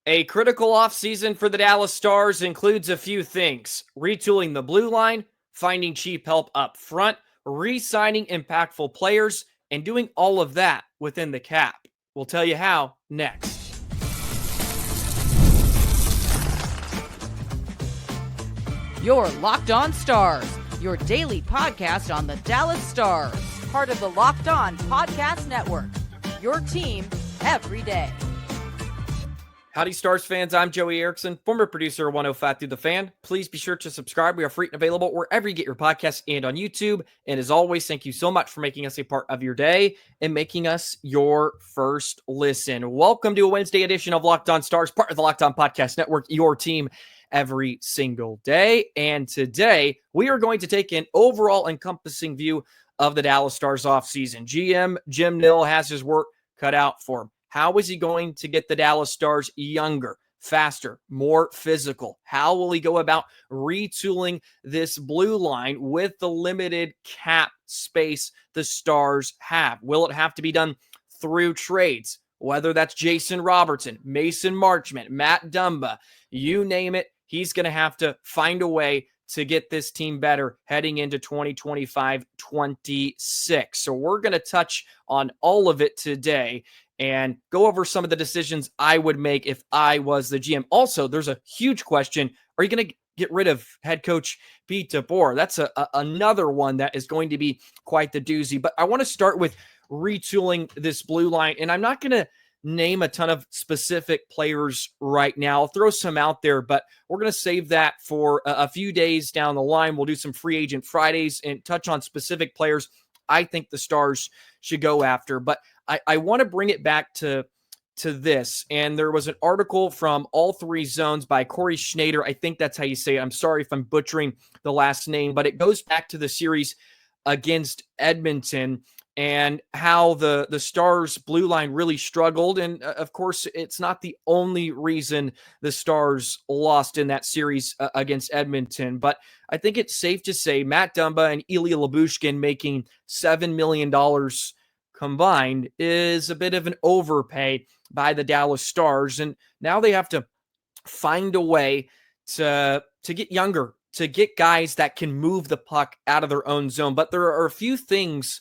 A critical offseason for the Dallas Stars includes a few things: retooling the blue line, finding cheap help up front, re-signing impactful players, and doing all of that within the cap. We'll tell you how next. You're Locked On Stars, your daily podcast on the Dallas Stars, part of the Locked On Podcast Network, your team every day. Howdy, Stars fans. I'm Joey Erickson, former producer of 105 Through the Fan. Please be sure to subscribe. We are free and available wherever you get your podcasts and on YouTube. And as always, thank you so much for making us a part of your day and making us your first listen. Welcome to a Wednesday edition of Locked On Stars, part of the Locked On Podcast Network, your team every single day. And today, we are going to take an overall encompassing view of the Dallas Stars offseason. GM Jim Nill has his work cut out for him. How is he going to get the Dallas Stars younger, faster, more physical? How will he go about retooling this blue line with the limited cap space the Stars have? Will it have to be done through trades? Whether that's Jason Robertson, Mason Marchment, Matt Dumba, you name it, he's going to have to find a way to get this team better heading into 2025-26. So we're going to touch on all of it today and go over some of the decisions I would make if I was the GM. Also, there's a huge question. Are you going to get rid of head coach Pete DeBoer? That's another one that is going to be quite the doozy. But I want to start with retooling this blue line. And I'm not going to name a ton of specific players right now. I'll throw some out there, but we're going to save that for a few days down the line. We'll do some free agent Fridays and touch on specific players I think the Stars should go after. But I want to bring it back to this. And there was an article from All Three Zones by Corey Schneider. I think that's how you say it. I'm sorry if I'm butchering the last name, but it goes back to the series against Edmonton and how the Stars blue line really struggled. And of course, it's not the only reason the Stars lost in that series against Edmonton, but I think it's safe to say Matt Dumba and Ilya Lyubushkin making $7 million combined is a bit of an overpay by the Dallas Stars. And now they have to find a way to get younger, to get guys that can move the puck out of their own zone. But there are a few things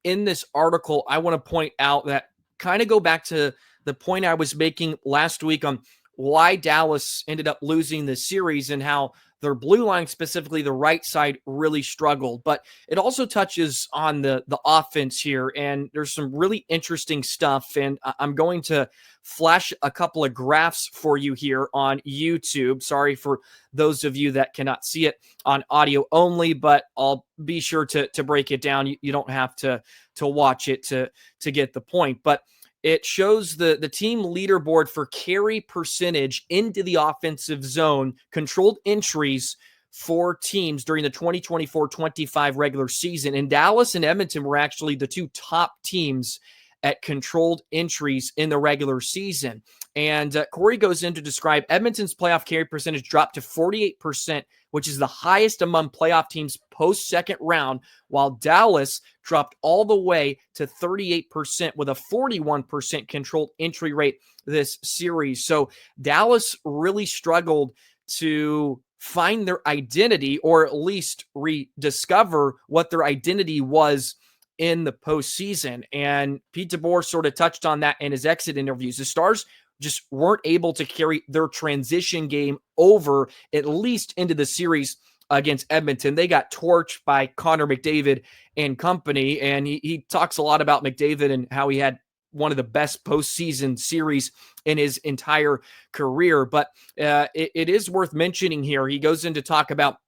in this article I want to point out that kind of go back to the point I was making last week on why Dallas ended up losing the series and how their blue line, specifically the right side, really struggled. But it also touches on the offense here, and there's some really interesting stuff. And I'm going to flash a couple of graphs for you here on YouTube. Sorry for those of you that cannot see it on audio only, but I'll be sure to break it down. You don't have to watch it to get the point. But it shows the team leaderboard for carry percentage into the offensive zone, controlled entries for teams during the 2024-25 regular season. And Dallas and Edmonton were actually the two top teams at controlled entries in the regular season. And Corey goes in to describe Edmonton's playoff carry percentage dropped to 48%, which is the highest among playoff teams post-second round, while Dallas dropped all the way to 38% with a 41% controlled entry rate this series. So Dallas really struggled to find their identity, or at least rediscover what their identity was in the postseason. And Pete DeBoer sort of touched on that in his exit interviews. The Stars just weren't able to carry their transition game over, at least into the series against Edmonton. They got torched by Connor McDavid and company, and he talks a lot about McDavid and how he had one of the best postseason series in his entire career. But it is worth mentioning here. He goes in to talk about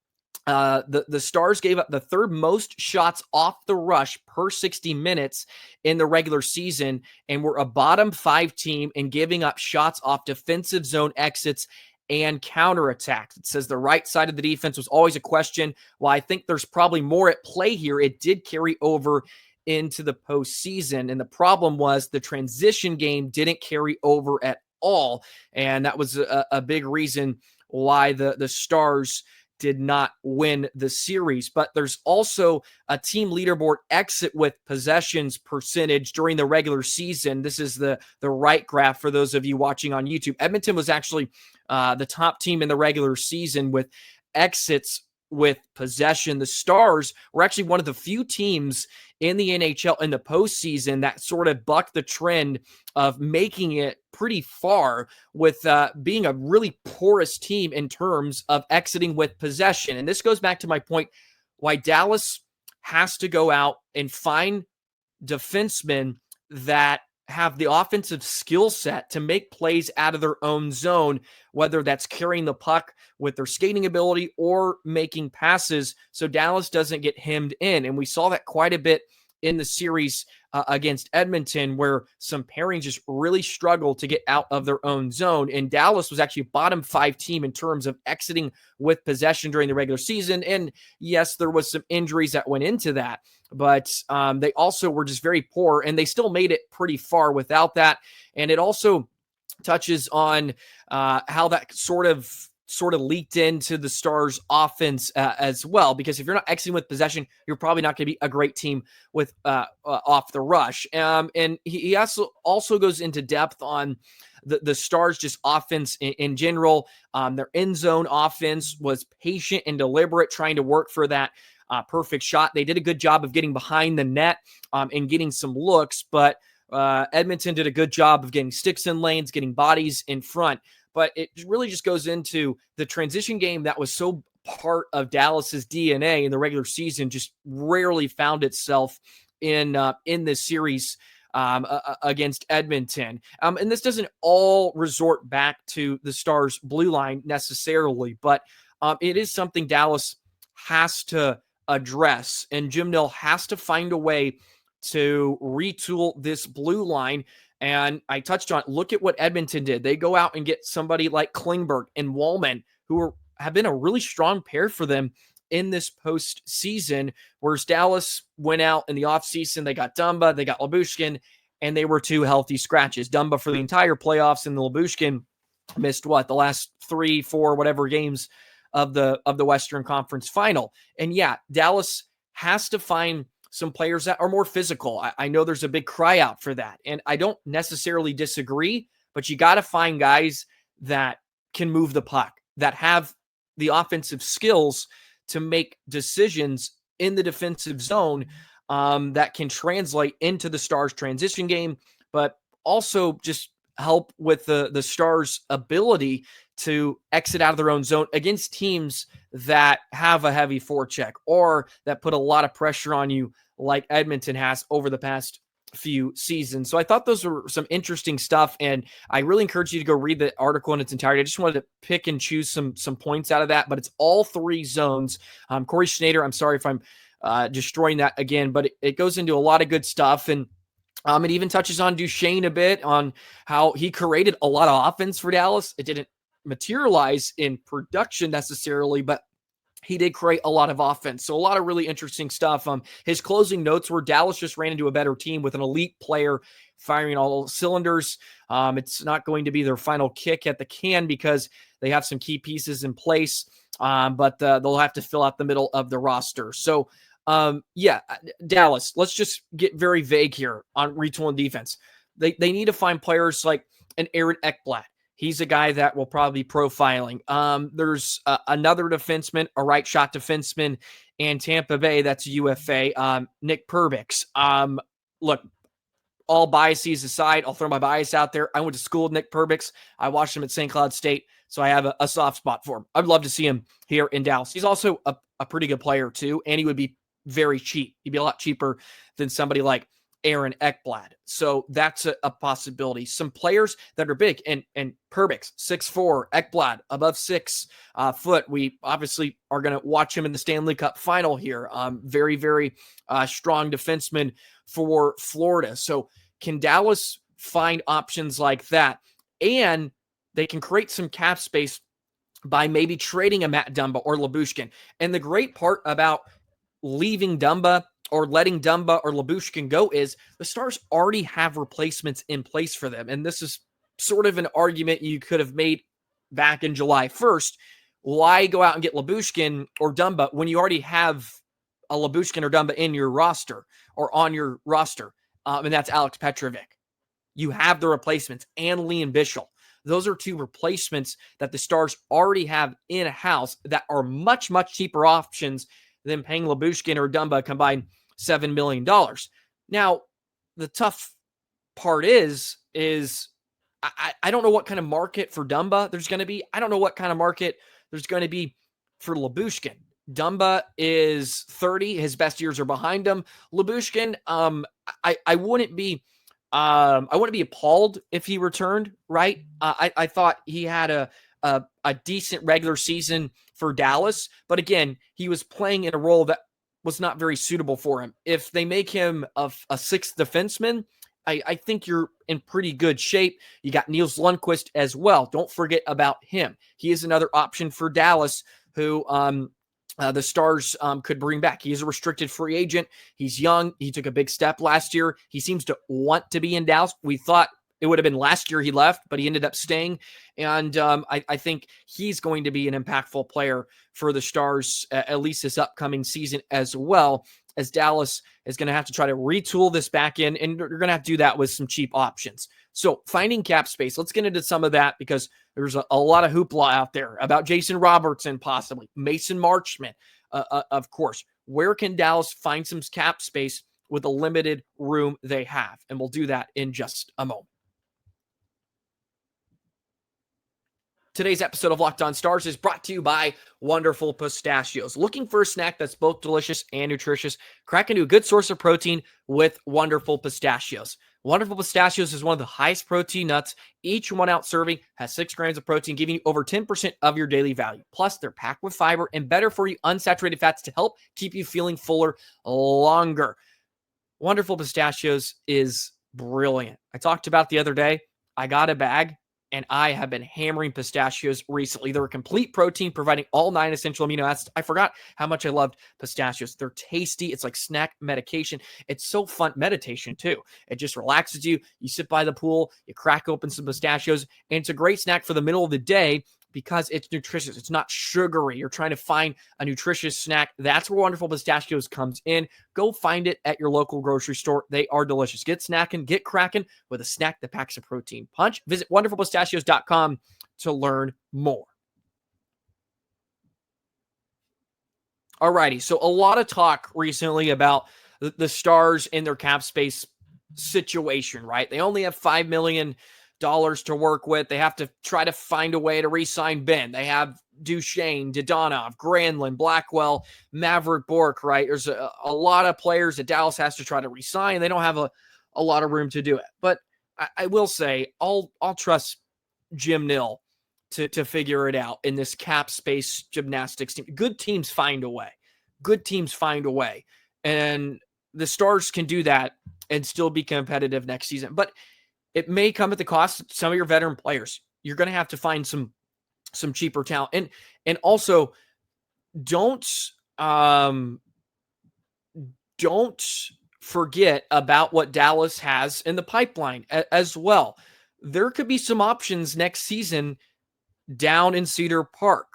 the Stars gave up the third most shots off the rush per 60 minutes in the regular season and were a bottom 5 team in giving up shots off defensive zone exits and counterattacks. It says the right side of the defense was always a question. While I think there's probably more at play here, it did carry over into the postseason. And the problem was the transition game didn't carry over at all. And that was a big reason why the Stars did not win the series. But there's also a team leaderboard exit with possessions percentage during the regular season. This is the right graph for those of you watching on YouTube. Edmonton was actually the top team in the regular season with exits with possession. The Stars were actually one of the few teams in the NHL in the postseason that sort of bucked the trend of making it pretty far with being a really porous team in terms of exiting with possession. And this goes back to my point why Dallas has to go out and find defensemen that have the offensive skill set to make plays out of their own zone, whether that's carrying the puck with their skating ability or making passes so Dallas doesn't get hemmed in. And we saw that quite a bit in the series against Edmonton, where some pairings just really struggled to get out of their own zone. And Dallas was actually a bottom 5 team in terms of exiting with possession during the regular season. And yes, there was some injuries that went into that, but they also were just very poor, and they still made it pretty far without that. And it also touches on how that sort of leaked into the Stars offense as well, because if you're not exiting with possession, you're probably not going to be a great team with off the rush. And he also goes into depth on the Stars just offense in general. Their end zone offense was patient and deliberate, trying to work for that perfect shot. They did a good job of getting behind the net and getting some looks, but Edmonton did a good job of getting sticks in lanes, getting bodies in front. But it really just goes into the transition game that was so part of Dallas's DNA in the regular season, just rarely found itself in this series against Edmonton. And this doesn't all resort back to the Stars' blue line necessarily, but it is something Dallas has to address. And Jim Nill has to find a way to retool this blue line. And I touched on, look at what Edmonton did. They go out and get somebody like Klingberg and Wallman, who have been a really strong pair for them in this postseason, whereas Dallas went out in the offseason. They got Dumba, they got Lyubushkin, and they were 2 healthy scratches. Dumba for the entire playoffs, and the Lyubushkin missed the last 3, 4, whatever games of the Western Conference Final. And yeah, Dallas has to find some players that are more physical. I know there's a big cry out for that, and I don't necessarily disagree, but you got to find guys that can move the puck, that have the offensive skills to make decisions in the defensive zone that can translate into the Stars transition game, but also just help with the Stars' ability to exit out of their own zone against teams that have a heavy forecheck or that put a lot of pressure on you like Edmonton has over the past few seasons. So I thought those were some interesting stuff, and I really encourage you to go read the article in its entirety. I just wanted to pick and choose some points out of that, but it's all 3 zones. Corey Schneider, I'm sorry if I'm destroying that again, but it goes into a lot of good stuff, and it even touches on Duchesne a bit, on how he created a lot of offense for Dallas. It didn't materialize in production necessarily, but he did create a lot of offense. So a lot of really interesting stuff. His closing notes were Dallas just ran into a better team with an elite player firing all cylinders. It's not going to be their final kick at the can because they have some key pieces in place, but they'll have to fill out the middle of the roster. So Dallas, let's just get very vague here on retooling defense. They need to find players like an Aaron Ekblad. He's a guy that will probably be profiling. There's another defenseman, a right shot defenseman in Tampa Bay. That's a UFA, Nick Perbix. Look, all biases aside, I'll throw my bias out there. I went to school with Nick Perbix. I watched him at St. Cloud State, so I have a soft spot for him. I'd love to see him here in Dallas. He's also a pretty good player too, and he would be very cheap. He'd be a lot cheaper than somebody like Aaron Ekblad. So that's a possibility. Some players that are big, and Perbix, 6'4", Ekblad, above 6 foot. We obviously are going to watch him in the Stanley Cup Final here. Very, very strong defenseman for Florida. So can Dallas find options like that? And they can create some cap space by maybe trading a Matt Dumba or Lyubushkin. And the great part about leaving Dumba or letting Dumba or Lyubushkin go is the Stars already have replacements in place for them. And this is sort of an argument you could have made back in July 1st Why go out and get Lyubushkin or Dumba when you already have a Lyubushkin or Dumba in your roster or on your roster? And that's Alex Petrovich. You have the replacements and Lian Bichsel. Those are two replacements that the Stars already have in-house that are much, much cheaper options than paying Lyubushkin or Dumba combined $7 million. Now, the tough part is I don't know what kind of market for Dumba there's going to be. I don't know what kind of market there's going to be for Lyubushkin. Dumba is 30. His best years are behind him. Lyubushkin, I wouldn't be appalled if he returned, right? I thought he had a decent regular season for Dallas, but again, he was playing in a role that was not very suitable for him. If they make him a sixth defenseman, I think you're in pretty good shape. You got Nils Lundqvist as well. Don't forget about him. He is another option for Dallas who the Stars could bring back. He is a restricted free agent. He's young. He took a big step last year. He seems to want to be in Dallas. We thought it would have been last year he left, but he ended up staying. And I think he's going to be an impactful player for the Stars, at least this upcoming season as well, as Dallas is going to have to try to retool this back in, and you're going to have to do that with some cheap options. So finding cap space, let's get into some of that because there's a lot of hoopla out there about Jason Robertson, possibly Mason Marchment, of course. Where can Dallas find some cap space with the limited room they have? And we'll do that in just a moment. Today's episode of Locked On Stars is brought to you by Wonderful Pistachios. Looking for a snack that's both delicious and nutritious? Crack into a good source of protein with Wonderful Pistachios. Wonderful Pistachios is one of the highest protein nuts. Each 1 ounce serving has 6 grams of protein, giving you over 10% of your daily value. Plus, they're packed with fiber and better for you unsaturated fats to help keep you feeling fuller longer. Wonderful Pistachios is brilliant. I talked about the other day. I got a bag, and I have been hammering pistachios recently. They're a complete protein, providing all 9 essential amino acids. I forgot how much I loved pistachios. They're tasty. It's like snack medication. It's so fun. Meditation, too. It just relaxes you. You sit by the pool, you crack open some pistachios, and it's a great snack for the middle of the day because it's nutritious. It's not sugary. You're trying to find a nutritious snack. That's where Wonderful Pistachios comes in. Go find it at your local grocery store. They are delicious. Get snacking, get cracking with a snack that packs a protein punch. Visit wonderfulpistachios.com to learn more. Alrighty, so a lot of talk recently about the Stars and their cap space situation, right? They only have $5 million to work with. They have to try to find a way to re-sign Ben. They have Duchesne, Dadonov, Granlund, Blackwell, Maverick Bourque, right? There's a lot of players that Dallas has to try to re-sign. They don't have a lot of room to do it. But I will say, I'll trust Jim Nill to figure it out in this cap space gymnastics team. Good teams find a way. Good teams find a way. And the Stars can do that and still be competitive next season. But it may come at the cost of some of your veteran players. You're going to have to find some cheaper talent. And also don't forget about what Dallas has in the pipeline as well. There could be some options next season down in Cedar Park,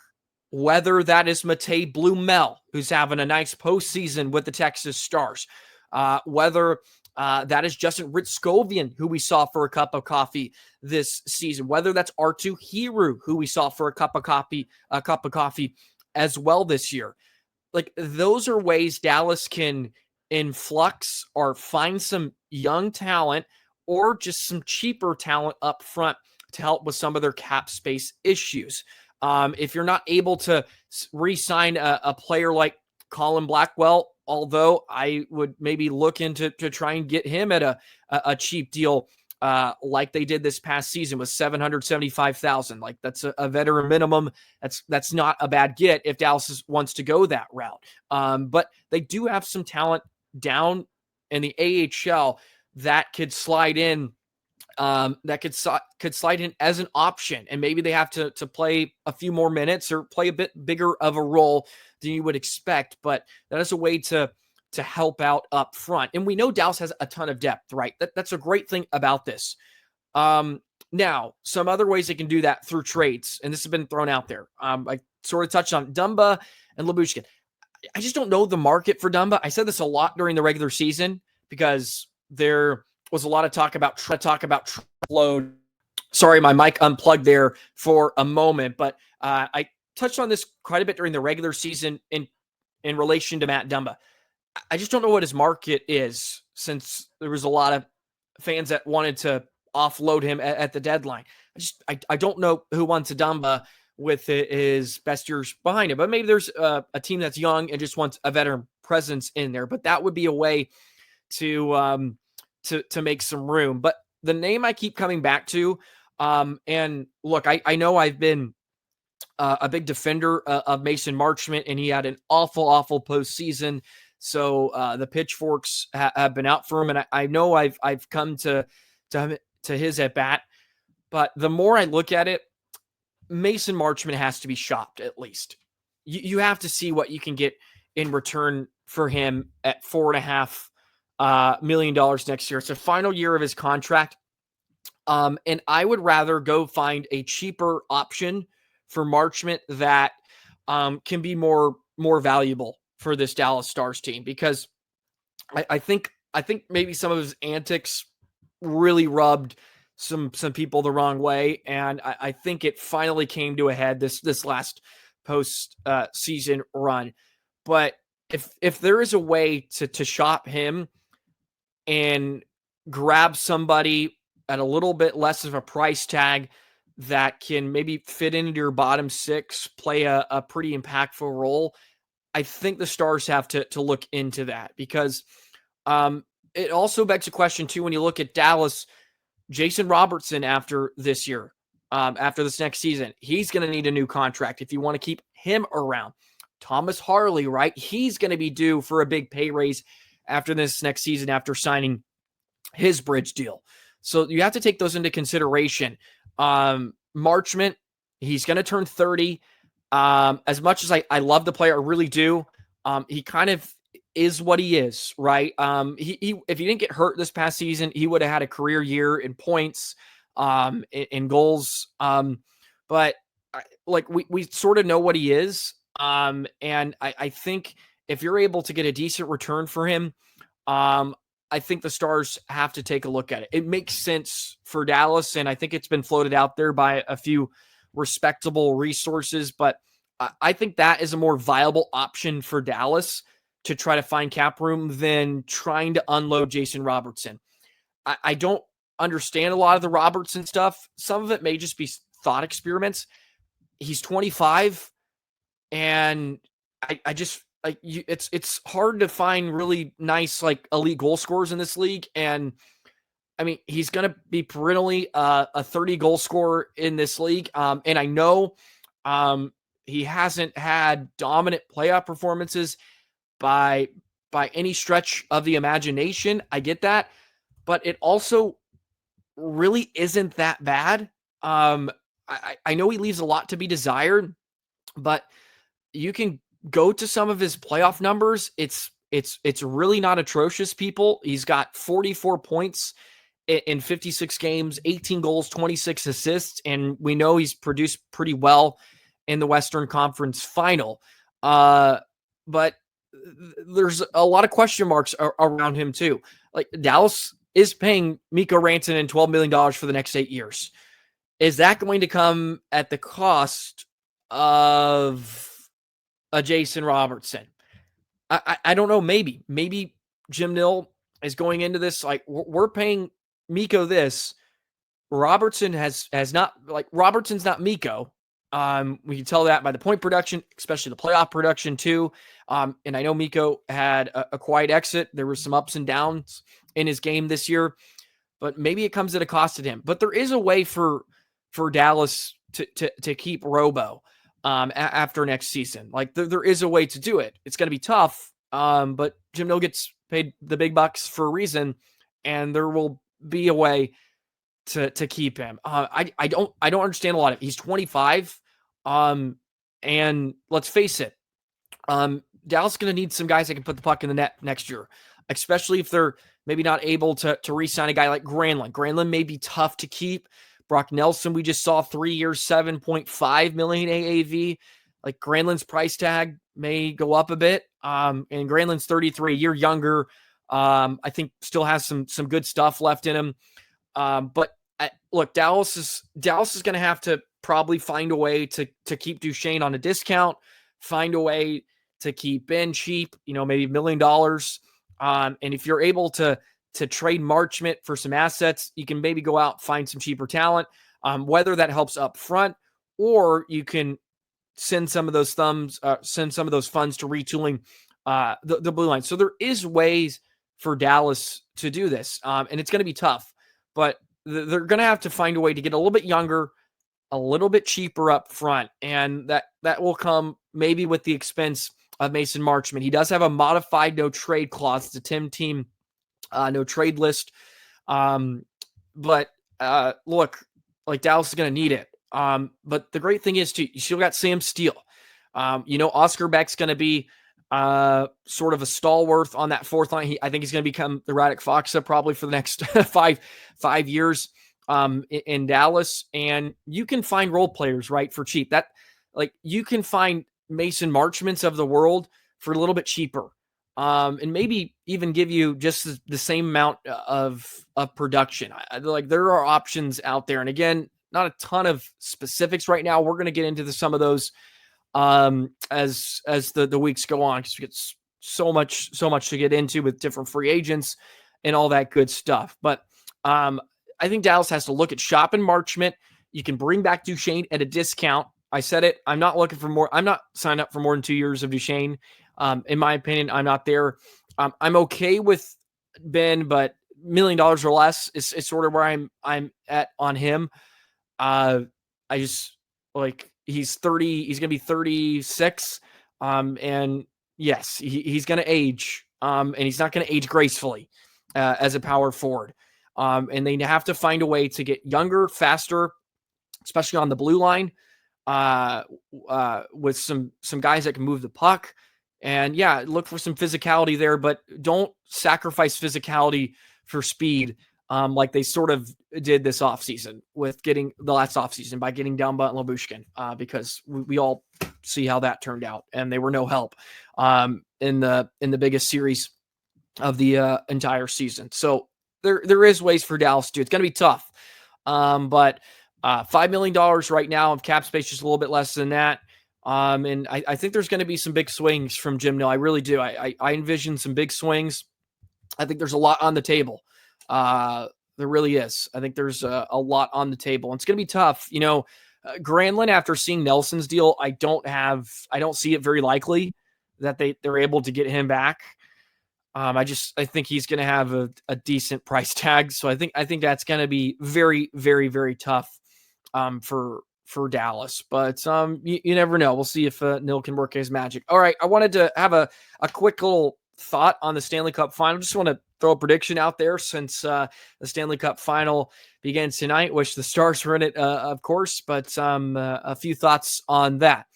whether that is Matej Blumel, who's having a nice postseason with the Texas Stars, whether that is Justin Ritskovian, who we saw for a cup of coffee this season, whether that's R2 Hiru, who we saw for a cup of coffee as well this year. Like, those are ways Dallas can influx or find some young talent or just some cheaper talent up front to help with some of their cap space issues. If you're not able to re-sign a player like Colin Blackwell, although I would maybe look into to try and get him at a cheap deal like they did this past season with $775,000. Like, that's a veteran minimum. That's not a bad get if Dallas wants to go that route. But they do have some talent down in the AHL that could slide in. That could slide in as an option, and maybe they have to play a few more minutes or play a bit bigger of a role than you would expect. But that is a way to help out up front. And we know Dallas has a ton of depth, right? That's a great thing about this. Now, some other ways they can do that through trades, and this has been thrown out there. I sort of touched on Dumba and Lyubushkin. I just don't know the market for Dumba. I said this a lot during the regular season because there was a lot of talk about load. Sorry, my mic unplugged there for a moment, but I touched on this quite a bit during the regular season in relation to Matt Dumba. I just don't know what his market is, since there was a lot of fans that wanted to offload him at the deadline. I don't know who wants a Dumba with his best years behind him, but maybe there's a team that's young and just wants a veteran presence in there. But that would be a way to make some room. But the name I keep coming back to, and look, I know I've been a big defender of Mason Marchment, and he had an awful postseason. So the pitchforks have been out for him, and I know I've come to his at bat. But the more I look at it, Mason Marchment has to be shopped at least. You have to see what you can get in return for him at $4.5 million next year. It's the final year of his contract. And I would rather go find a cheaper option for Marchment that can be more valuable for this Dallas Stars team, because I think maybe some of his antics really rubbed some people the wrong way, and I think it finally came to a head this last post season run. But if there is a way to shop him and grab somebody at a little bit less of a price tag that can maybe fit into your bottom six, play a pretty impactful role, I think the Stars have to look into that, because it also begs a question too, when you look at Dallas. Jason Robertson after this year, after this next season, he's going to need a new contract if you want to keep him around. Thomas Harley, right? He's going to be due for a big pay raise after this next season, after signing his bridge deal. So you have to take those into consideration. Marchment, he's going to turn 30. As much as I love the player, I really do. He kind of is what he is, right? He if he didn't get hurt this past season, he would have had a career year in points, in goals. But we sort of know what he is. And I think if you're able to get a decent return for him, I think the Stars have to take a look at it. It makes sense for Dallas, and I think it's been floated out there by a few respectable resources, but I think that is a more viable option for Dallas to try to find cap room than trying to unload Jason Robertson. I don't understand a lot of the Robertson stuff. Some of it may just be thought experiments. He's 25, and I just it's hard to find really nice elite goal scorers in this league. And I mean, he's going to be perennially a 30 goal scorer in this league. And I know he hasn't had dominant playoff performances by any stretch of the imagination. I get that, but it also really isn't that bad. I know he leaves a lot to be desired, but you can go to some of his playoff numbers. It's really not atrocious, people. He's got 44 points in 56 games, 18 goals, 26 assists, and we know he's produced pretty well in the Western Conference Final. But there's a lot of question marks around him too. Like, Dallas is paying Mikko Rantanen $12 million for the next 8 years. Is that going to come at the cost of a Jason Robertson? I don't know. Maybe Jim Nill is going into this like, we're paying Mikko this. Robertson has not, like, Robertson's not Mikko. We can tell that by the point production, especially the playoff production too. And I know Mikko had a quiet exit. There were some ups and downs in his game this year, but maybe it comes at a cost to him. But there is a way for Dallas to keep Robo after next season. Like, there is a way to do it. It's going to be tough, but Jim Nill gets paid the big bucks for a reason, and there will be a way to keep him. I don't understand a lot of it. He's 25. And let's face it, Dallas is going to need some guys that can put the puck in the net next year, especially if they're maybe not able to re-sign a guy like Granlund. Granlund may be tough to keep, Brock Nelson, we just saw 3 years, 7.5 million AAV. Like Granlund's price tag may go up a bit. And Granlund's 33, a year younger. I think still has some good stuff left in him. But look, Dallas is going to have to probably find a way to keep Duchesne on a discount, find a way to keep Ben cheap, maybe $1 million. And if you're able to trade Marchment for some assets, you can maybe go out, find some cheaper talent, whether that helps up front, or you can send some of those funds to retooling the blue line. So there is ways for Dallas to do this. And it's going to be tough, but they're going to have to find a way to get a little bit younger, a little bit cheaper up front. And that will come maybe with the expense of Mason Marchment. He does have a modified no trade clause. It's a team no trade list. But look, like Dallas is going to need it. But the great thing is too, you still got Sam Steele. Oscar Beck's going to be sort of a stalwart on that fourth line. I think he's going to become the Radek Faksa probably for the next five years in Dallas. And you can find role players, right, for cheap. That, like, you can find Mason Marchments of the world for a little bit cheaper. And maybe even give you just the same amount of production. Like, there are options out there. And again, not a ton of specifics right now. We're going to get into some of those as the weeks go on, because we get so much to get into with different free agents and all that good stuff. But I think Dallas has to look at shopping Marchment. You can bring back Duchesne at a discount. I said it. I'm not looking for more. I'm not signed up for more than 2 years of Duchesne. In my opinion, I'm not there. I'm okay with Ben, but $1 million or less is sort of where I'm at on him. I just, like, he's 30. He's going to be 36. And yes, he's going to age. And he's not going to age gracefully as a power forward. And they have to find a way to get younger, faster, especially on the blue line, with some guys that can move the puck. And yeah, look for some physicality there, but don't sacrifice physicality for speed, like they sort of did this offseason with getting the last offseason by getting Dumba and Lyubushkin, because we all see how that turned out, and they were no help in the biggest series of the entire season. So there is ways for Dallas to do it. It's going to be tough, but $5 million right now of cap space, just a little bit less than that. And I think there's going to be some big swings from Jim Nill. I really do. I envision some big swings. I think there's a lot on the table. There really is. I think there's a lot on the table. And it's going to be tough. Granlund, after seeing Nelson's deal, I don't see it very likely that they're able to get him back. I think he's going to have a decent price tag. So I think that's going to be very, very, very tough for Dallas, but you never know. We'll see if Nill can work his magic. All right, I wanted to have a quick little thought on the Stanley Cup Final. Just want to throw a prediction out there, since the Stanley Cup Final begins tonight. Wish the Stars were in it, of course, but a few thoughts on that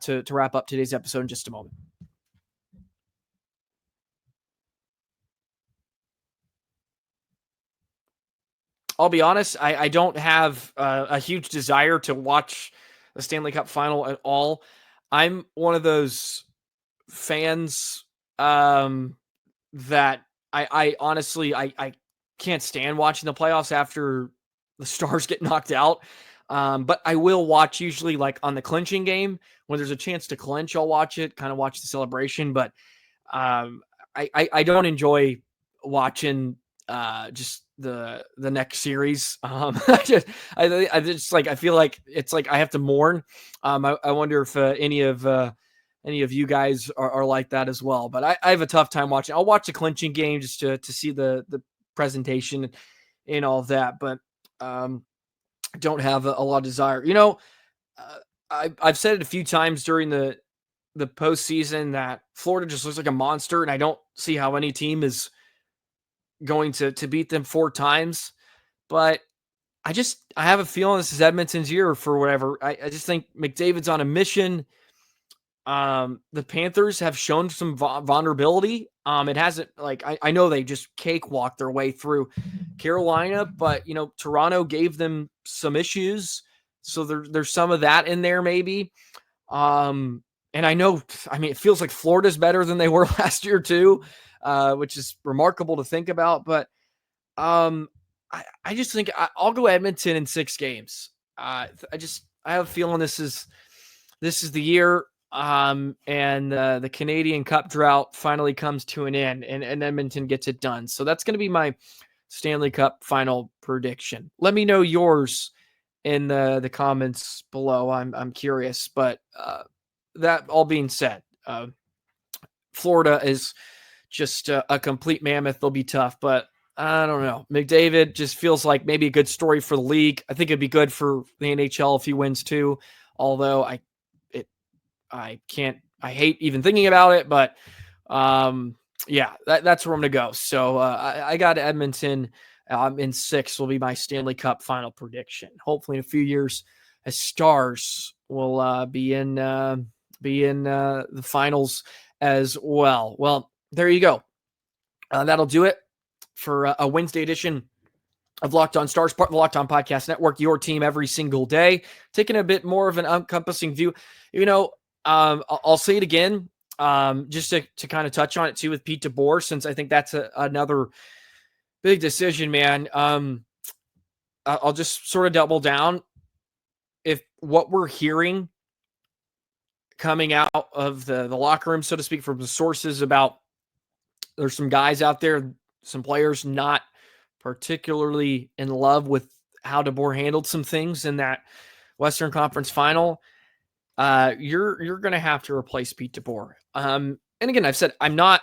to wrap up today's episode in just a moment. I'll be honest, I don't have a huge desire to watch the Stanley Cup Final at all. I'm one of those fans that I honestly can't stand watching the playoffs after the Stars get knocked out. But I will watch, usually like on the clinching game, when there's a chance to clinch, I'll watch it, kind of watch the celebration. But I don't enjoy watching just the next series. I feel like it's like I have to mourn. I wonder if any of you guys are like that as well. But I have a tough time watching. I'll watch the clinching game just to see the presentation and all of that. But don't have a lot of desire. I've said it a few times during the postseason that Florida just looks like a monster, and I don't see how any team is going to beat them 4 times. But I have a feeling this is Edmonton's year for whatever. I just think McDavid's on a mission. The Panthers have shown some vulnerability. It hasn't, like, I know they just cakewalked their way through Carolina, but Toronto gave them some issues, so there's some of that in there maybe. And it feels like Florida's better than they were last year too, which is remarkable to think about. But I just think I'll go Edmonton in 6 games. I have a feeling this is the year. And the Canadian Cup drought finally comes to an end, and Edmonton gets it done. So that's going to be my Stanley Cup final prediction. Let me know yours in the comments below. I'm curious, but that all being said, Florida is just a complete mammoth. They'll be tough, but I don't know. McDavid just feels like maybe a good story for the league. I think it'd be good for the NHL if he wins too. Although I hate even thinking about it, but yeah, that's where I'm going to go. So I got Edmonton in 6 will be my Stanley Cup final prediction. Hopefully in a few years, as Stars will be in the finals as well. Well, there you go. That'll do it for a Wednesday edition of Locked On Stars, part of the Locked On Podcast Network, your team every single day, taking a bit more of an encompassing view. I'll say it again, just to kind of touch on it too with Pete DeBoer, since I think that's another big decision, man. I'll just sort of double down. If what we're hearing coming out of the locker room, so to speak, from the sources about there's some guys out there, some players not particularly in love with how DeBoer handled some things in that Western Conference final, you're going to have to replace Pete DeBoer. And again, I've said I'm not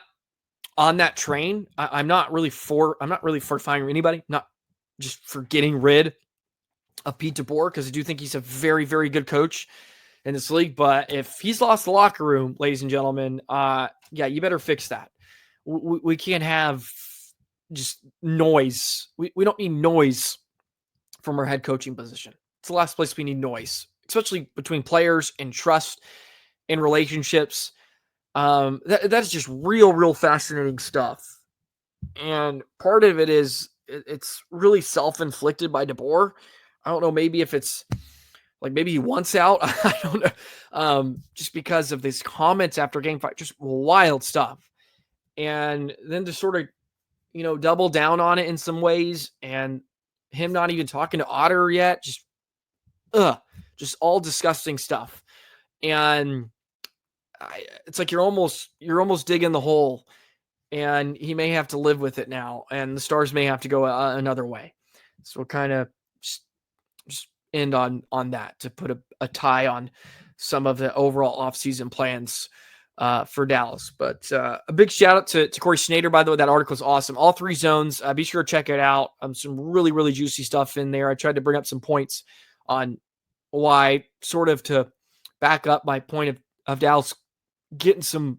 on that train. I'm not really for firing anybody, not just for getting rid of Pete DeBoer, because I do think he's a very, very good coach in this league. But if he's lost the locker room, ladies and gentlemen, you better fix that. We can't have just noise. We don't need noise from our head coaching position. It's the last place we need noise, especially between players and trust and relationships. That's just real fascinating stuff. And part of it is it's really self-inflicted by DeBoer. I don't know, maybe if it's like maybe he wants out. I don't know. Just because of these comments after game 5, just wild stuff. And then to sort of, double down on it in some ways, and him not even talking to Otter yet, just all disgusting stuff. And it's like you're almost digging the hole, and he may have to live with it now, and the Stars may have to go another way. So we'll kind of just end on that to put a tie on some of the overall offseason plans for Dallas. But a big shout out to Corey Schneider, by the way. That article is awesome. All 3 zones. Be sure to check it out. Some really, really juicy stuff in there. I tried to bring up some points on why, sort of to back up my point of Dallas getting some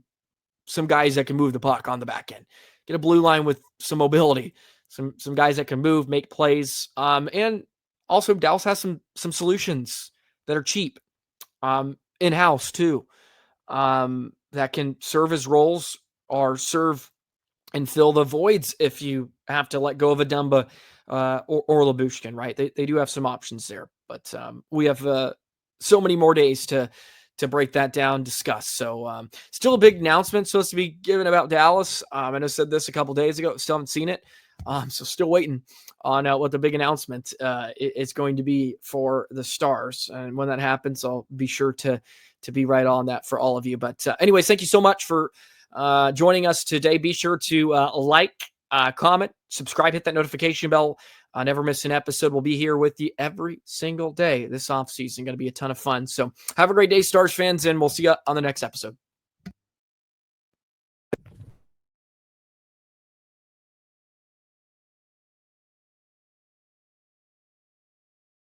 guys that can move the puck on the back end. Get a blue line with some mobility. Some guys that can move, make plays. And also Dallas has some solutions that are cheap in-house too. That can serve as roles or serve and fill the voids if you have to let go of a Dumba or Lyubushkin, right? They do have some options there, but we have so many more days to break that down, discuss. So still a big announcement supposed to be given about Dallas. I know I said this a couple days ago, still haven't seen it. So still waiting on what the big announcement is going to be for the Stars. And when that happens, I'll be sure to be right on that for all of you. But anyways, thank you so much for joining us today. Be sure to like, comment, subscribe, hit that notification bell. Never miss an episode. We'll be here with you every single day this offseason. Going to be a ton of fun. So have a great day, Stars fans, and we'll see you on the next episode.